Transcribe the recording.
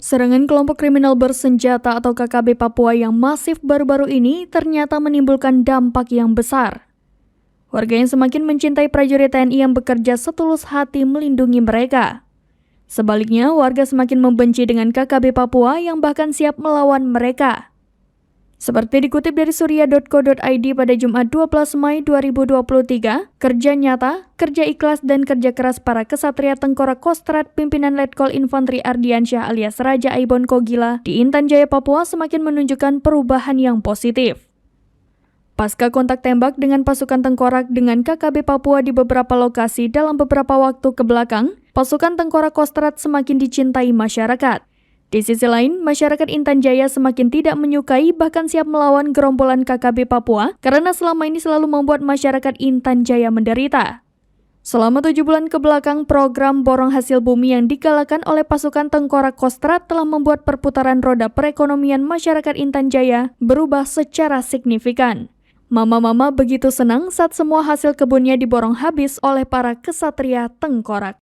Serangan kelompok kriminal bersenjata atau KKB Papua yang masif baru-baru ini ternyata menimbulkan dampak yang besar. Warga yang semakin mencintai prajurit TNI yang bekerja setulus hati melindungi mereka. Sebaliknya, warga semakin membenci dengan KKB Papua yang bahkan siap melawan mereka. Seperti dikutip dari surya.co.id pada Jumat 12 Mei 2023, kerja nyata, kerja ikhlas, dan kerja keras para kesatria Tengkorak Kostrad pimpinan Letkol Infanteri Ardiansyah alias Raja Aibon Kogila di Intan Jaya, Papua semakin menunjukkan perubahan yang positif. Pasca kontak tembak dengan pasukan Tengkorak dengan KKB Papua di beberapa lokasi dalam beberapa waktu ke belakang, pasukan Tengkorak Kostrad semakin dicintai masyarakat. Di sisi lain, masyarakat Intan Jaya semakin tidak menyukai bahkan siap melawan gerombolan KKB Papua karena selama ini selalu membuat masyarakat Intan Jaya menderita. Selama 7 bulan ke belakang, program borong hasil bumi yang digalakan oleh pasukan Tengkorak Kostrad telah membuat perputaran roda perekonomian masyarakat Intan Jaya berubah secara signifikan. Mama-mama begitu senang saat semua hasil kebunnya diborong habis oleh para kesatria Tengkorak.